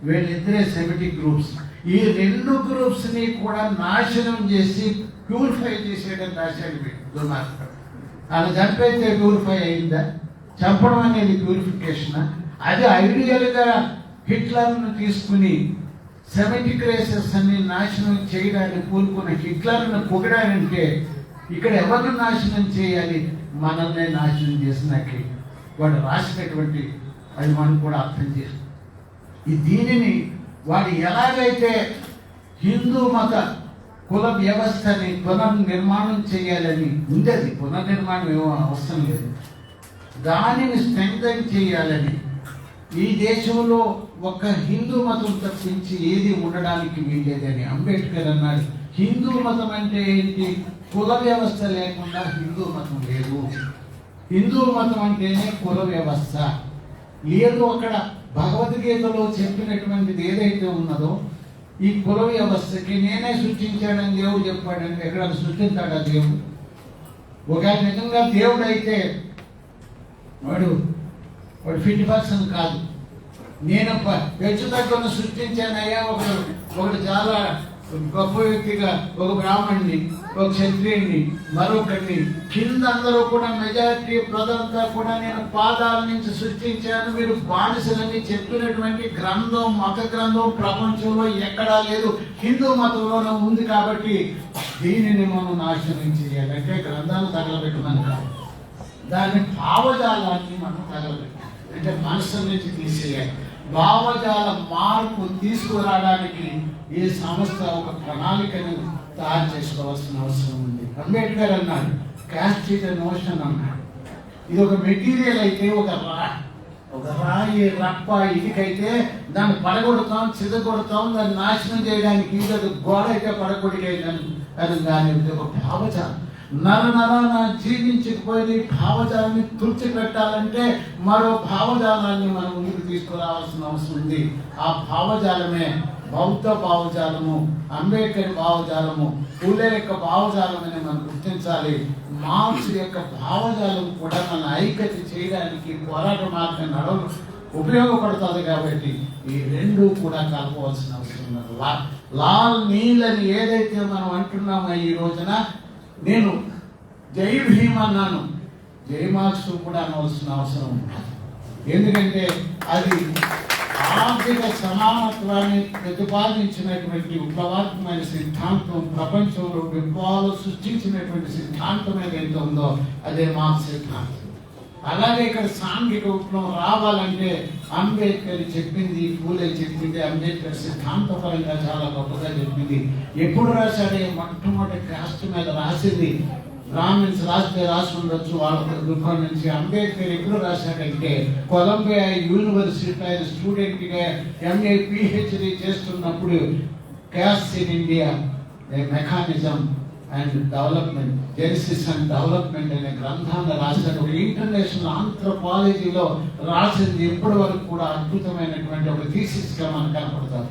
వీళ్ళిద్దరే సెమిటిక్ గ్రూప్స్. ఈ 2 గ్రూప్స్ని కూడా నాశనం చేసి ప్యూరిఫై చేసేయడం రాశాడు దుర్మార్గుడు. అలా చంపైతే ప్యూరిఫై అయిందా? చంపడం అనేది ప్యూరిఫికేషన్. అది ఐడియల్గా హిట్లర్ను తీసుకుని సెమిటిక్ రేసెస్ అన్ని నాశనం చేయడానికి పూనుకున్న హిట్లర్ను పొగడాలంటే ఇక్కడ ఎవరిని నాశనం చేయాలి? మనల్ని నాశనం చేసినాకి వాడు రాసినటువంటి అది మనం కూడా అర్థం చేస్తాం. దీనిని వాడు ఎలాగైతే హిందూ మత కుల వ్యవస్థని పునర్నిర్మాణం చేయాలని ఉండేది, పునర్నిర్మాణం ఏమో అవసరం లేదు, దానిని స్ట్రెంగ్థెన్ చేయాలని ఈ దేశంలో ఒక హిందూ మతం తప్పించి ఏది ఉండడానికి వీల్లేదని అంబేద్కర్ అన్నాడు. హిందూ మతం అంటే ఏంటి? కుల వ్యవస్థ లేకుండా హిందూ మతం లేదు. హిందూ మతం అంటేనే కుల వ్యవస్థ లేదు. అక్కడ భగవద్గీతలో చెప్పినటువంటిది ఏదైతే ఉన్నదో ఈ కుల వ్యవస్థకి నేనే సృష్టించాడని దేవుడు చెప్పాడంటే ఎక్కడ సృష్టించాడా దేవుడు? ఒకవేళ నిజంగా దేవుడు అయితే వాడు 50% కాదు. నేను హెచ్చు తగ్గును సృష్టించానయ్యా. ఒకటి చాలా గొప్ప వ్యక్తిగా, ఒక బ్రాహ్మణ్ణి, ఒక క్షత్రియుడిని, మరొకరిని, కింద అందరూ కూడా మెజారిటీ ప్రజలంతా కూడా నేను పాదాల నుంచి సృష్టించాను. మీరు బానిసలని చెప్పినటువంటి గ్రంథం, మత గ్రంథం ప్రపంచంలో ఎక్కడా లేదు, హిందూ మతంలోనే ఉంది. కాబట్టి దీనిని మనం నాశనం చేయాలంటే గ్రంథాలు తగలబెట్టమని కాదు, దాని భావజాలాన్ని మనం తగలబెట్టాలి. అంటే మనసు నుంచి తీసేయాలి. భావజాల మార్పు తీసుకురావడానికి ఈ సంస్థ ఒక ప్రణాళికను తయారు చేసుకోవాల్సిన అవసరం ఉంది. అంబేద్కర్ అన్నాడు క్యాస్ట్ ఈజ్ ఎ నోషన్ అన్నాడు. ఇది ఒక మెటీరియల్ అయితే, ఒక రాయి, రప్ప, ఇదికైతే దాన్ని పడగొడతాం, చిదగొడతాం, దాన్ని నాశనం చేయడానికి. ఇది గోడ అయితే పడగొడికేదని అది దాని ఒక భావజాలం. నరనరాన జీవించకపోయి భావజాలాన్ని తుడిచిపెట్టాలంటే మరో భావజాలాన్ని మనం ముందుకు తీసుకురావాల్సిన అవసరం ఉంది. ఆ భావజాలమే బౌద్ధ భావజాలము, అంబేద్కర్ భావజాలము, పూలే యొక్క భావజాలం అని మనం గుర్తించాలి. మార్క్స్ యొక్క భావజాలం కూడా మన ఐక్యత చేయడానికి పోరాట మార్గం నడవడం ఉపయోగపడుతుంది. కాబట్టి ఈ 2 కూడా కలపవలసిన అవసరం ఉంది. లాల్ నీల్ అని ఏదైతే మనం అంటున్నామో ఈ రోజున, నేను జై భీమ్ అన్నాను, జై మార్క్స్ కూడా అనవలసిన అవసరం ఉంది. ఎందుకంటే అది ఆర్థిక సమానత్వాన్ని ప్రతిపాదించినటువంటి విప్లవాత్మకమైన సిద్ధాంతం, ప్రపంచంలో విప్లవాలు సృష్టించినటువంటి సిద్ధాంతం ఏదైతే ఉందో అదే మార్క్స్ సిద్ధాంతం. అలాగే ఇక్కడ సాంఘిక విప్లవం రావాలంటే అంబేద్కర్ చెప్పింది, పూలే చెప్పింది, అంబేద్కర్ సిద్ధాంతపరంగా చాలా గొప్పగా చెప్పింది. ఎప్పుడు రాశాడే? మొట్టమొదటి కాస్ట్ మీద రాసింది బ్రాహ్మిన్స్ రాసి ఉండొచ్చు వాళ్ళ దుఃఖం నుంచి. అంబేద్కర్ ఎప్పుడు రాశాడంటే కొలంబియా యూనివర్సిటీ ఆయన స్టూడెంట్గా MA PhD చేస్తున్నప్పుడు caste in India mechanism and development, genesis and development అనే గ్రంథాన్ని రాశాడు. ఒక ఇంటర్నేషనల్ ఆంథ్రోపాలజీలో రాసింది ఇప్పటి వరకు కూడా అద్భుతమైనటువంటి ఒక థీసిస్గా మనకు కనపడతారు.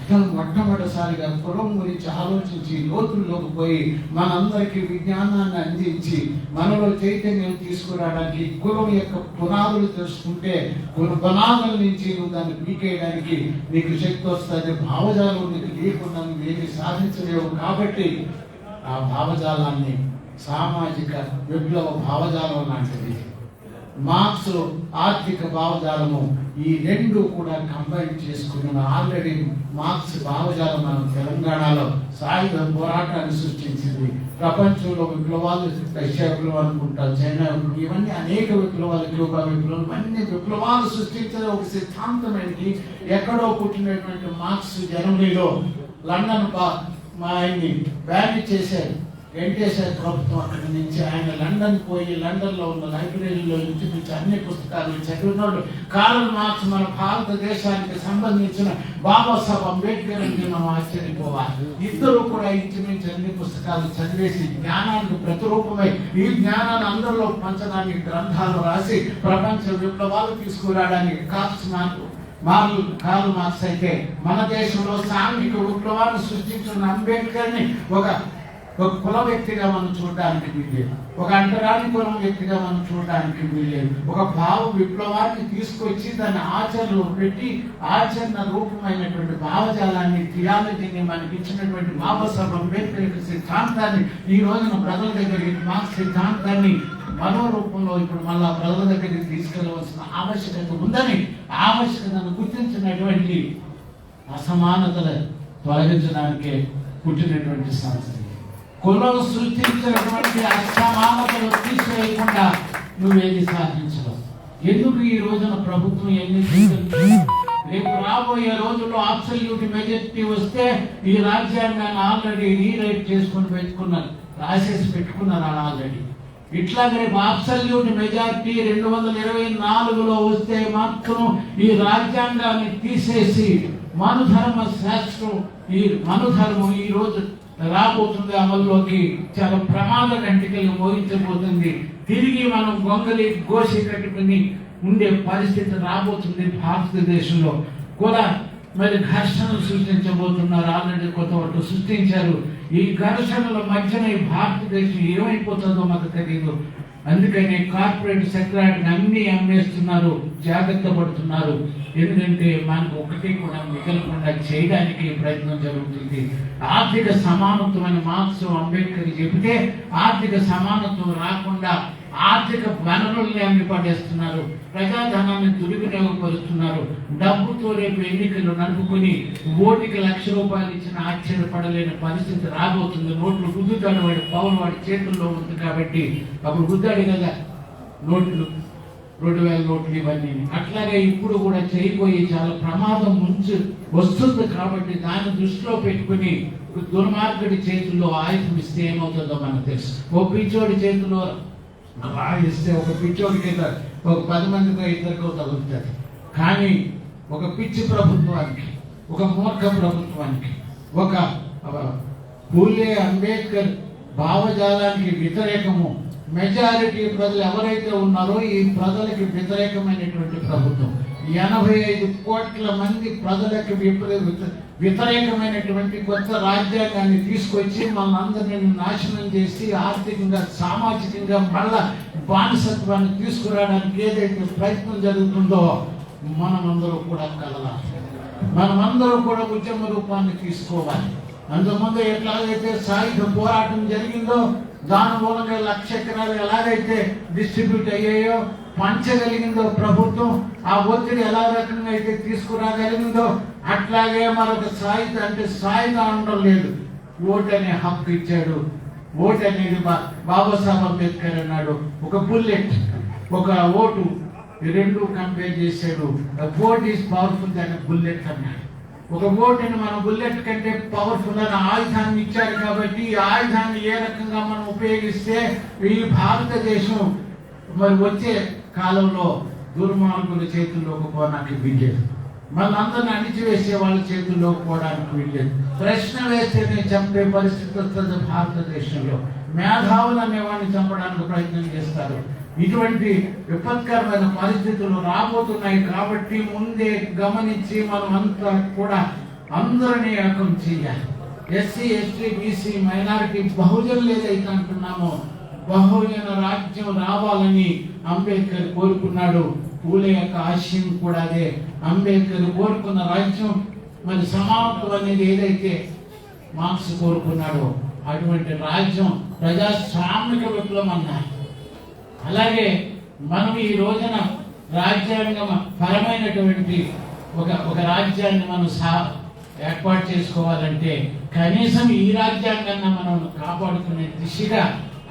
అతను మొట్టమొదటిసారిగా కులం గురించి ఆలోచించి లోతుల్లోకి పోయి మనందరికీ విజ్ఞానాన్ని అందించి మనలో చైతన్యం తీసుకురావడానికి, కులం యొక్క పునాదులు తెలుసుకుంటే పునాదుల నుంచి నువ్వు దాన్ని పీకేయడానికి నీకు శక్తి వస్తుంది. భావజాలం నీకు లేకుండా నువ్వేమి సాధించలేవు. కాబట్టి ఆ భావజాలాన్ని సామాజిక విప్లవ భావజాలం లాంటిది. మార్క్స్ ఆర్థిక భావజాలము, ఈ రెండు కూడా కంబైన్ చేసుకున్న ఆల్రెడీ మార్క్స్ భావజాలం మన తెలంగాణలో సాయుధ పోరాటాన్ని సృష్టించింది. ప్రపంచంలో విప్లవాలు, రష్యా విప్లవం అనుకుంటారు, చైనా విప్లవం, ఇవన్నీ అనేక విప్లవాలు, క్యూబా విప్లవం, ఇవన్నీ విప్లవాలు సృష్టించిన ఒక సిద్ధాంతం ఏంటి? ఎక్కడో పుట్టినటువంటి మార్క్స్ జర్మనీలో లండన్ ఆయన్ని బ్యాన్ చేశారు, వెంకటేశ్వర ప్రభుత్వం. అక్కడి నుంచి ఆయన లండన్ పోయి లండన్లో ఉన్న లైబ్రరీలో ఇంచుమించు అన్ని పుస్తకాలు చదివినాడు. కార్ల్ మార్క్స్ మన భారతదేశానికి సంబంధించిన బాబాసాహెబ్ అంబేద్కర్ అని మనం ఆశ్చర్యపోవాలి. ఇద్దరు కూడా ఇంచుమించు అన్ని పుస్తకాలు చదివేసి జ్ఞానానికి ప్రతిరూపమై ఈ జ్ఞానాన్ని అందరిలో పంచడానికి గ్రంథాలు రాసి ప్రపంచ విప్లవాలు తీసుకురావడానికి కార్ల్ మార్క్స్ అయితే మన దేశంలో సాంఘిక విప్లవాన్ని సృష్టించిన అంబేద్కర్ని ఒక కుల వ్యక్తిగా మనం చూడడానికి వీల్లేదు, ఒక అంటరాని కులం వ్యక్తిగా మనం చూడడానికి వీల్లేదు. ఒక భావ విప్లవాన్ని తీసుకొచ్చి దాన్ని ఆచరణలో పెట్టి ఆచరణ రూపమైనటువంటి భావజాలాన్ని, థియాలజీని మనకి ఇచ్చినటువంటి బాబాసాహెబ్ అంబేద్కర్ యొక్క సిద్ధాంతాన్ని ఈ రోజున ప్రజల దగ్గరికి, మార్క్స్ సిద్ధాంతాన్ని మనో రూపంలో ఇప్పుడు మళ్ళా ప్రజల దగ్గరికి తీసుకెళ్లవలసిన ఆవశ్యకత ఉందని, ఆవశ్యకతను గుర్తించినటువంటి అసమానతలు తొలగించడానికే పుట్టినటువంటి సంస్థ. కులం సృష్టించినటువంటి అసమానతలు తీసివేయకుండా నువ్వేది సాధించవు. ఎందుకు ఈ రోజున ప్రభుత్వం రేపు రాబోయే రోజుల్లో అబ్సల్యూట్ మెజారిటీ వస్తే ఈ రాజ్యాంగాన్ని ఆల్రెడీ రీరైట్ చేసుకుని రాసేసి పెట్టుకున్నారు ఆల్రెడీ. ఇట్లాగే రేపు అబ్సల్యూట్ మెజారిటీ 224లో వస్తే మాత్రం ఈ రాజ్యాంగాన్ని తీసేసి మనుధర్మ శాస్త్రం, ఈ మనుధర్మం ఈ రోజు రాబోతుంది అమల్లోకి. చాలా ప్రమాద గంటికలు మోగించబోతుంది. తిరిగి మనం గొంగలి గోసి కట్టుకుని ఉండే పరిస్థితి రాబోతుంది. భారతదేశంలో కూడా మరి ఘర్షణలు సృష్టించబోతున్నారు. ఆల్రెడీ కొత్త వాటి సృష్టించారు. ఈ ఘర్షణల మధ్యన ఈ భారతదేశం ఏమైపోతుందో మనకు తెలియదు. అందుకని కార్పొరేట్ సెక్టార్ని అన్ని అమ్మేస్తున్నారు, జాగ్రత్త పడుతున్నారు. ఎందుకంటే మనకు ఒకటి కూడా మిగలకుండా చేయడానికి ప్రయత్నం జరుగుతుంది. ఆర్థిక సమానత్వమైన మార్క్స్ అంబేద్కర్ చెబితే ఆర్థిక సమానత్వం రాకుండా ఆర్థిక వనరుల్ని అమ్మి పడేస్తున్నారు, ప్రజాధనాన్ని దుర్వినియోగపరుస్తున్నారు. డబ్బుతో రేపు ఎన్నికలు నడుపుకొని ఓటికి ₹1,00,000 ఇచ్చిన ఆశ్చర్యపడలేని పరిస్థితి రాబోతుంది. నోట్లు గుద్దుతాడు, వాడి పవన్ వాడి చేతుల్లో ఉంది కాబట్టి. అప్పుడు గుద్దాడు కదా నోట్లు, 2,000 నోట్లు ఇవన్నీ. అట్లాగే ఇప్పుడు కూడా చేయబోయి చాలా ప్రమాదం ముంచి వస్తుంది కాబట్టి దాన్ని దృష్టిలో పెట్టుకుని దుర్మార్గుడి చేతుల్లో ఆయుధం ఇస్తే ఏమవుతుందో మనకు తెలుసు. ఓ పిచ్చోడి చేతిలో రాయిస్తే ఒక పిచ్చోడికి ఒక 10 మందికో 2 తగులుతుంది. కానీ ఒక పిచ్చి ప్రభుత్వానికి, ఒక మూర్ఖ ప్రభుత్వానికి, ఒక పూలే అంబేద్కర్ భావజాలానికి వ్యతిరేకము మెజారిటీ ప్రజలు ఎవరైతే ఉన్నారో ఈ ప్రజలకి వ్యతిరేకమైనటువంటి ప్రభుత్వం, 85 కోట్ల మంది ప్రజలకు వ్యతిరేకమైనటువంటి కొత్త రాజ్యాంగాన్ని తీసుకొచ్చి మనందరినీ నాశనం చేసి ఆర్థికంగా, సామాజికంగా మళ్ళా బానిసత్వాన్ని తీసుకురావడానికి ఏదైతే ప్రయత్నం జరుగుతుందో మనమందరూ కూడా కలవాలి. మనమందరూ కూడా ఉద్యమ రూపాన్ని తీసుకోవాలి. అంతకుముందు ఎట్లాగైతే సాయుధ పోరాటం జరిగిందో దాని మూలంగా 1,00,000 ఎకరాలు ఎలాగైతే డిస్ట్రిబ్యూట్ అయ్యాయో, పంచగలిగిందో ప్రభుత్వం, ఆ ఒత్తిడి ఎలా రకంగా అయితే తీసుకురాగలిగిందో అట్లాగే మరొక సాయుధ, అంటే సాయుధ అనడం లేదు, ఓటు అనే హక్కు ఇచ్చాడు. ఓటు అనేది బాబాసాహెబ్ అంబేద్కర్ అన్నాడు, ఒక బుల్లెట్ ఒక ఓటు, ఈ రెండు కంపేర్ చేశాడు. ఓట్ ఈజ్ పవర్ఫుల్ దాని బుల్లెట్ అన్నాడు. ఒక ఓటుని మన బుల్లెట్ కంటే పవర్ఫుల్ అని ఆయుధాన్ని ఇచ్చారు కాబట్టి ఈ ఆయుధాన్ని ఏ రకంగా మనం ఉపయోగిస్తే ఈ భారతదేశం మరి వచ్చే కాలంలో దుర్మార్గుల చేతుల్లోకి పోవడానికి వీల్లేదు, మనందరిని అణిచివేసే వాళ్ళ చేతుల్లోకి పోవడానికి వీల్లేదు. ప్రశ్న వేస్తేనే చంపే పరిస్థితి వస్తుంది భారతదేశంలో. మేధావులు అనేవాడిని చంపడానికి ప్రయత్నం చేస్తారు. ఇటువంటి విపత్కరమైన పరిస్థితులు రాబోతున్నాయి కాబట్టి ముందే గమనించి మనం అంతా కూడా అందరినీ ఏకం చేయాలి. ఎస్సీ, ఎస్టీ, బీసీ, మైనారిటీ, బహుజనులు ఏదైతే అంటున్నామో బహుజన రాజ్యం రావాలని అంబేద్కర్ కోరుకున్నాడు. పూలే యొక్క ఆశయం కూడా అదే. అంబేద్కర్ కోరుకున్న రాజ్యం మరి సమాప్తం అనేది ఏదైతే మార్క్స్ కోరుకున్నాడో అటువంటి రాజ్యం ప్రజాస్వామిక విప్లవం అన్నారు. అలాగే మనం ఈ రోజున రాజ్యాంగం పరమైనటువంటి ఒక రాజ్యాన్ని మనం ఏర్పాటు చేసుకోవాలంటే కనీసం ఈ రాజ్యాంగాన్ని మనం కాపాడుకునే దిశగా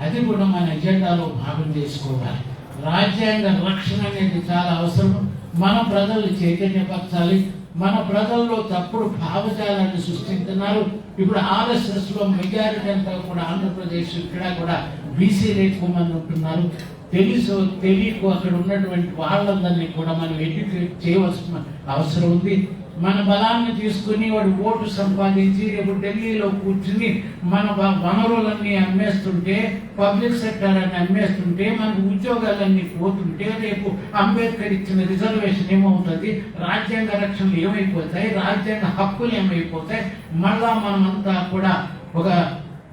అది కూడా మన ఎజెండాలో భాగం చేసుకోవాలి. రాజ్యాంగ రక్షణ అనేది చాలా అవసరం. మన ప్రజలు చైతన్యపరచాలి. మన ప్రజల్లో తప్పుడు భావజాలాన్ని సృష్టిస్తున్నారు. ఇప్పుడు ఆర్ఎస్ఎస్ లో మెజారిటీ అంతా కూడా ఆంధ్రప్రదేశ్ ఇక్కడ కూడా బీసీలు ఎక్కువ మంది ఉంటున్నారు. తెలుసు తెలియకు అక్కడ ఉన్నటువంటి వాళ్ళందరినీ కూడా మనం ఎడ్యుకేట్ చేయవలసిన అవసరం ఉంది. మన బలాన్ని తీసుకుని వాడు ఓటు సంపాదించి రేపు ఢిల్లీలో కూర్చుని మన వనరులన్నీ అమ్మేస్తుంటే, పబ్లిక్ సెక్టర్ అని అమ్మేస్తుంటే, మనకు ఉద్యోగాలన్నీ పోతుంటే రేపు అంబేద్కర్ ఇచ్చిన రిజర్వేషన్ ఏమవుతుంది, రాజ్యాంగ రక్షణలు ఏమైపోతాయి, రాజ్యాంగ హక్కులు ఏమైపోతాయి. మళ్ళా మనమంతా కూడా ఒక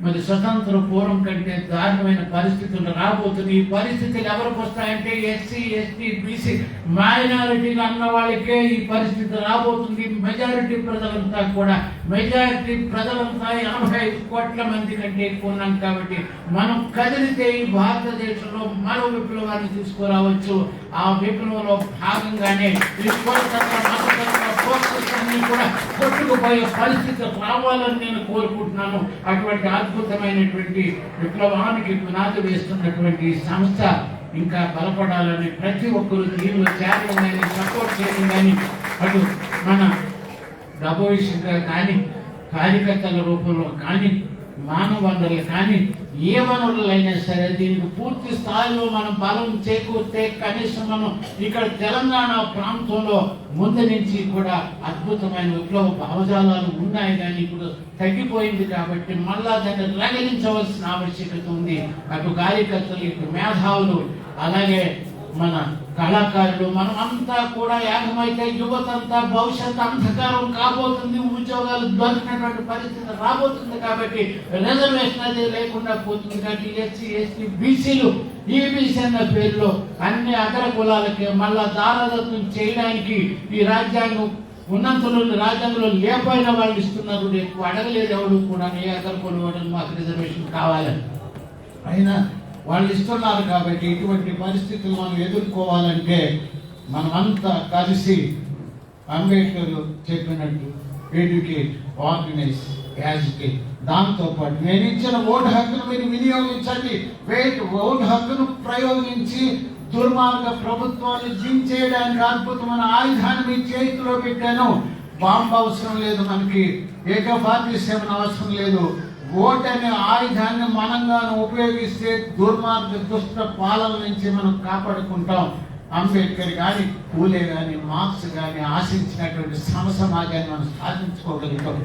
మరి స్వతంత్ర పూర్వం కంటే దారుణమైన పరిస్థితులు రాబోతుంది. ఈ పరిస్థితులు ఎవరికి వస్తాయంటే ఎస్సీ, ఎస్టీ, బీసీ, మైనారిటీలు అన్న వాళ్ళకే ఈ పరిస్థితి రాబోతుంది. మెజారిటీ ప్రజలంతా 85 కోట్ల మంది కంటే ఎక్కువ ఉన్నాం కాబట్టి మనం కదిలితే ఈ భారతదేశంలో మరో విప్లవాన్ని తీసుకురావచ్చు. ఆ విప్లవంలో భాగంగానే ఈ కూడా కొట్టుకుపోయే పరిస్థితి రావాలని నేను కోరుకుంటున్నాను. అటువంటి అద్భుతమైనటువంటి విప్లవానికి పునాది వేస్తున్నటువంటి సంస్థ ఇంకా బలపడాలని ప్రతి ఒక్కరూ దీనిలో చేరడం కానీ సపోర్ట్ చేయడం కానీ అటు మన డబ్బు విషయంగా కానీ కార్యకర్తల రూపంలో కానీ మానవ వనరులు కానీ ఏ వనరులైనా సరే దీనికి పూర్తి స్థాయిలో మనం బలం చేకూర్తే కనీసం మనం ఇక్కడ తెలంగాణ ప్రాంతంలో ముందు నుంచి కూడా అద్భుతమైన విప్లవ భావజాలాలు ఉన్నాయి కానీ ఇప్పుడు తగ్గిపోయింది కాబట్టి మళ్ళా దాన్ని రగిలించవలసిన ఆవశ్యకత ఉంది. అటు కార్యకర్తలు, ఇటు మేధావులు, అలాగే మన కళాకారులు మనం అంతా కూడా ఏకమైతే యువతంతా భవిష్యత్తు అంధకారం కాబోతుంది. ఉద్యోగాలు దొరికినటువంటి పరిస్థితి రాబోతుంది కాబట్టి రిజర్వేషన్ అది లేకుండా పోతుంది. కాబట్టి ఎస్సీ, ఎస్టీ, బీసీలు ఈబీసీ అన్న పేరులో అన్ని అగ్ర కులాలకి మళ్ళా దారాదత్తం చేయడానికి ఈ రాజ్యాంగం ఉన్నంతలో రాజ్యాంగంలో లేపైన వాళ్ళు ఇస్తున్నారు. రేపు అడగలేదు ఎవరు కూడా ఏ అగ్ర కులం మాకు రిజర్వేషన్ కావాలని. అయినా వాళ్ళు ఇస్తున్నారు కాబట్టి ఇటువంటి పరిస్థితులు మనం ఎదుర్కోవాలంటే మనమంతా కలిసి అంబేద్కర్ చెప్పినట్టు ఎడ్యుకేట్, ఆర్గనైజ్, యాజిటేట్, దాంతోపాటు నేను ఇచ్చిన ఓటు హక్కును మీరు వినియోగించండి. ఓటు హక్కును ప్రయోగించి దుర్మార్గ ప్రభుత్వాన్ని జించేయడానికి అద్భుతమైన ఆయుధాన్ని మీ చేతిలో పెట్టాను. బాంబు అవసరం లేదు, మనకి AK-47 అవసరం లేదు. ఓటు అనే ఆయుధాన్ని మనంగాను ఉపయోగిస్తే దుర్మార్గ దుష్ట పాలన నుంచి మనం కాపాడుకుంటాం. అంబేద్కర్ కానీ, పూలే కానీ, మార్క్స్ కానీ ఆశించినటువంటి సమసమాజాన్ని మనం సాధించుకోగలుగుతాం.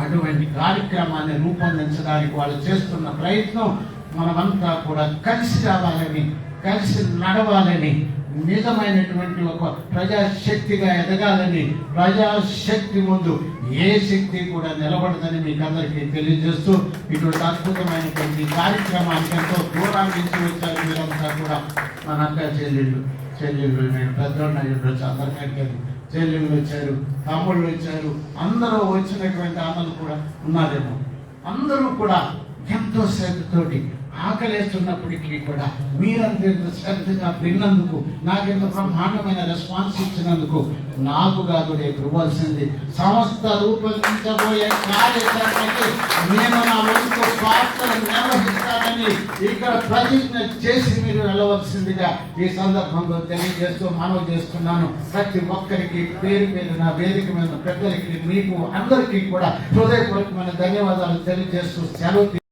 అటువంటి కార్యక్రమాన్ని రూపొందించడానికి వాళ్ళు చేస్తున్న ప్రయత్నం మనమంతా కూడా కలిసి రావాలని, కలిసి నడవాలని, నిజమైనటువంటి ఒక ప్రజాశక్తిగా ఎదగాలని, ప్రజాశక్తి ముందు ఏ శక్తి కూడా నిలబడదని మీకు అందరికీ తెలియజేస్తూ ఇటువంటి అద్భుతమైనటువంటి కార్యక్రమానికి ఎంతో దూరం నుంచి వచ్చారు మీరంతా కూడా. మన అక్క చెల్లెళ్ళు నేను పెద్దోళ్ళు అయ్యుండొచ్చు, అందరికంటే చెల్లెళ్ళు వచ్చారు, తమ్ముళ్ళు వచ్చారు, అందరూ వచ్చినటువంటి అన్నలు కూడా ఉన్నారేమో. అందరూ కూడా ఎంతో శ్రద్ధతోటి ఆకలేస్తున్నప్పటికీ కూడా మీరంతా శ్రద్ధగా విన్నందుకు, నాకెంత బ్రహ్మాండమైన రెస్పాన్స్ ఇచ్చినందుకు నాకు కాదు రేపు ఇవ్వాల్సింది సమస్త రూపొందించబోయే కార్యక్రమానికి నేను నా వంతు యాత్రను నిర్వహిస్తానని ఇక్కడ ప్రతిజ్ఞ చేసి మీరు వెళ్ళవలసిందిగా ఈ సందర్భంలో తెలియజేస్తూ మనవి చేస్తున్నాను. ప్రతి ఒక్కరికి పేరు పేరున వేదిక మీద పెద్దలకి మీకు అందరికీ కూడా హృదయపూర్వకమైన ధన్యవాదాలు తెలియజేస్తూ సెలవు